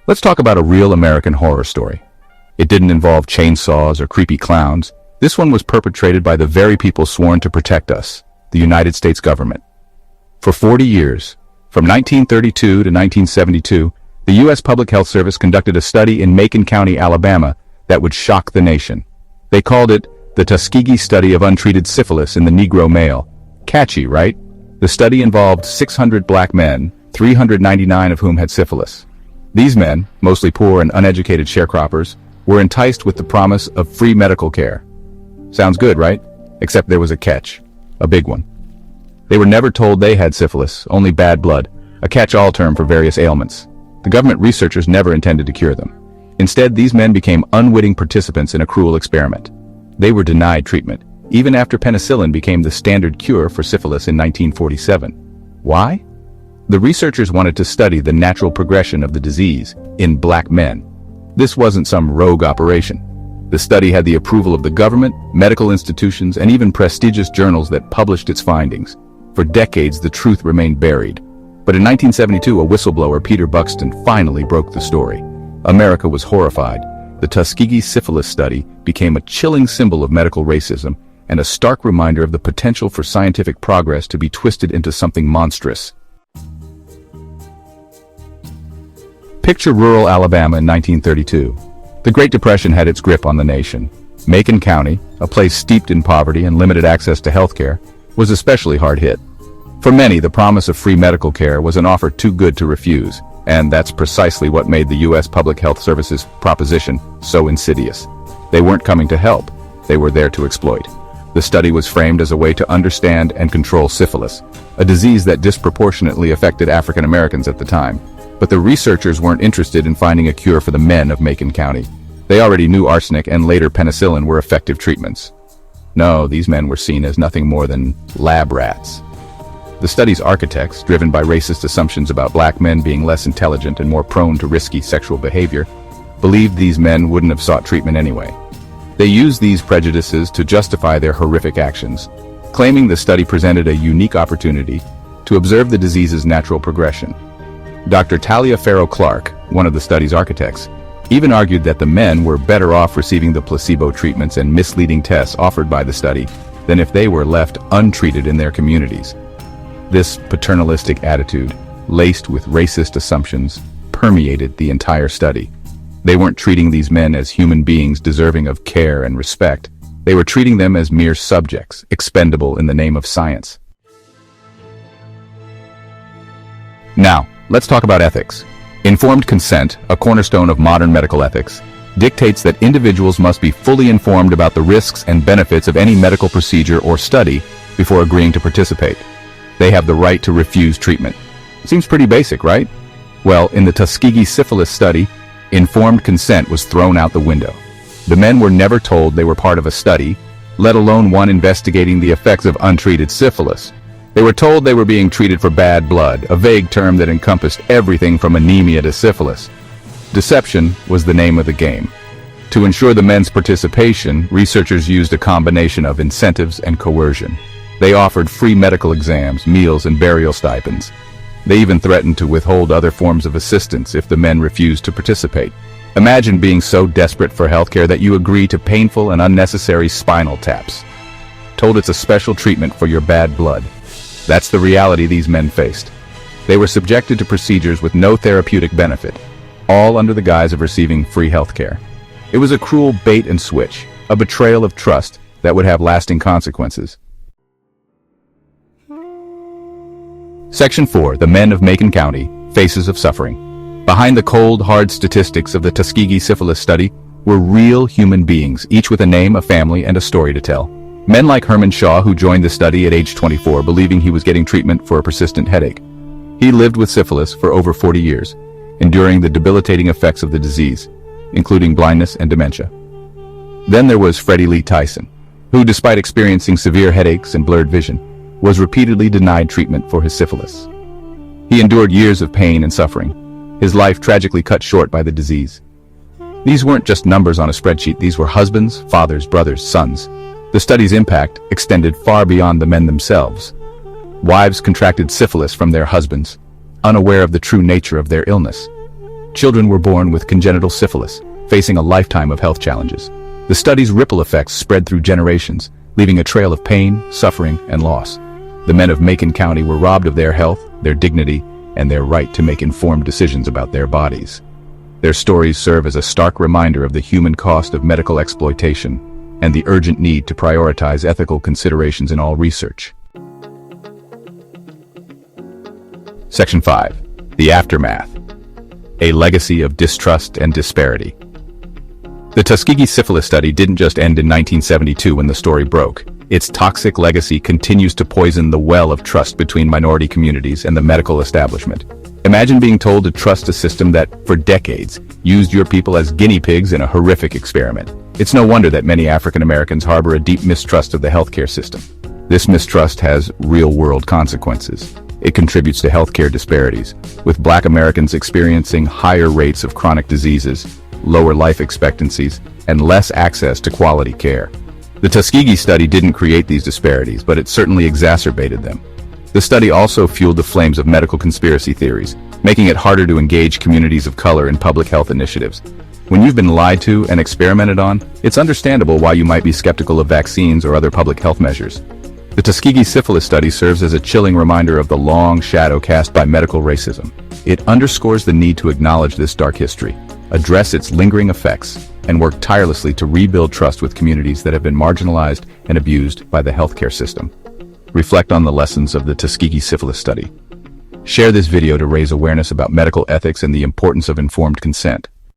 Let's talk about a real American horror story. It didn't involve chainsaws or creepy clowns. This one was perpetrated by the very people sworn to protect us, the United States government. For 40 years, from 1932 to 1972, the U.S. Public Health Service conducted a study in Macon County, Alabama, that would shock the nation. They called it the Tuskegee Study of Untreated Syphilis in the Negro Male. Catchy, right? The study involved 600 black men, 399 of whom had syphilis. These men, mostly poor and uneducated sharecroppers, were enticed with the promise of free medical care. Sounds good, right? Except there was a catch. A big one. They were never told they had syphilis, only bad blood, a catch-all term for various ailments. The government researchers never intended to cure them. Instead, these men became unwitting participants in a cruel experiment. They were denied treatment, even after penicillin became the standard cure for syphilis in 1947. Why? The researchers wanted to study the natural progression of the disease in black men. This wasn't some rogue operation. The study had the approval of the government, medical institutions, and even prestigious journals that published its findings. For decades, the truth remained buried. But in 1972, a whistleblower, Peter Buxton, finally broke the story. America was horrified. The Tuskegee Syphilis study became a chilling symbol of medical racism and a stark reminder of the potential for scientific progress to be twisted into something monstrous. Picture rural Alabama in 1932. The Great Depression had its grip on the nation. Macon County, a place steeped in poverty and limited access to health care, was especially hard hit. For many, the promise of free medical care was an offer too good to refuse, and that's precisely what made the U.S. Public Health Service's proposition so insidious. They weren't coming to help, they were there to exploit. The study was framed as a way to understand and control syphilis, a disease that disproportionately affected African Americans at the time. But the researchers weren't interested in finding a cure for the men of Macon County. They already knew arsenic and later penicillin were effective treatments. No, these men were seen as nothing more than lab rats. The study's architects, driven by racist assumptions about black men being less intelligent and more prone to risky sexual behavior, believed these men wouldn't have sought treatment anyway. They used these prejudices to justify their horrific actions, claiming the study presented a unique opportunity to observe the disease's natural progression. Dr. Talia Farrow Clark, one of the study's architects, even argued that the men were better off receiving the placebo treatments and misleading tests offered by the study than if they were left untreated in their communities. This paternalistic attitude, laced with racist assumptions, permeated the entire study. They weren't treating these men as human beings deserving of care and respect. They were treating them as mere subjects, expendable in the name of science. Now, let's talk about ethics. Informed consent, a cornerstone of modern medical ethics, dictates that individuals must be fully informed about the risks and benefits of any medical procedure or study before agreeing to participate. They have the right to refuse treatment. Seems pretty basic, right? Well, in the Tuskegee Syphilis study, informed consent was thrown out the window. The men were never told they were part of a study, let alone one investigating the effects of untreated syphilis. They were told they were being treated for bad blood, a vague term that encompassed everything from anemia to syphilis. Deception was the name of the game. To ensure the men's participation, researchers used a combination of incentives and coercion. They offered free medical exams, meals, and burial stipends. They even threatened to withhold other forms of assistance if the men refused to participate. Imagine being so desperate for healthcare that you agree to painful and unnecessary spinal taps, told it's a special treatment for your bad blood. That's the reality these men faced. They were subjected to procedures with no therapeutic benefit, all under the guise of receiving free healthcare. It was a cruel bait and switch, a betrayal of trust that would have lasting consequences. Section 4. The Men of Macon County, Faces of Suffering. Behind the cold, hard statistics of the Tuskegee Syphilis study were real human beings, each with a name, a family, and a story to tell. Men like Herman Shaw, who joined the study at age 24, believing he was getting treatment for a persistent headache. He lived with syphilis for over 40 years, enduring the debilitating effects of the disease, including blindness and dementia. Then there was Freddie Lee Tyson, who, despite experiencing severe headaches and blurred vision, was repeatedly denied treatment for his syphilis. He endured years of pain and suffering, his life tragically cut short by the disease. These weren't just numbers on a spreadsheet, these were husbands, fathers, brothers, sons. The study's impact extended far beyond the men themselves. Wives contracted syphilis from their husbands, unaware of the true nature of their illness. Children were born with congenital syphilis, facing a lifetime of health challenges. The study's ripple effects spread through generations, leaving a trail of pain, suffering, and loss. The men of Macon County were robbed of their health, their dignity, and their right to make informed decisions about their bodies. Their stories serve as a stark reminder of the human cost of medical exploitation and the urgent need to prioritize ethical considerations in all research. Section 5. The Aftermath. A legacy of distrust and disparity. The Tuskegee Syphilis study didn't just end in 1972 when the story broke. Its toxic legacy continues to poison the well of trust between minority communities and the medical establishment. Imagine being told to trust a system that, for decades, used your people as guinea pigs in a horrific experiment. It's no wonder that many African Americans harbor a deep mistrust of the healthcare system. This mistrust has real-world consequences. It contributes to healthcare disparities, with Black Americans experiencing higher rates of chronic diseases, lower life expectancies, and less access to quality care. The Tuskegee study didn't create these disparities, but it certainly exacerbated them. The study also fueled the flames of medical conspiracy theories, making it harder to engage communities of color in public health initiatives. When you've been lied to and experimented on, it's understandable why you might be skeptical of vaccines or other public health measures. The Tuskegee Syphilis study serves as a chilling reminder of the long shadow cast by medical racism. It underscores the need to acknowledge this dark history, address its lingering effects, and work tirelessly to rebuild trust with communities that have been marginalized and abused by the healthcare system. Reflect on the lessons of the Tuskegee Syphilis study. Share this video to raise awareness about medical ethics and the importance of informed consent.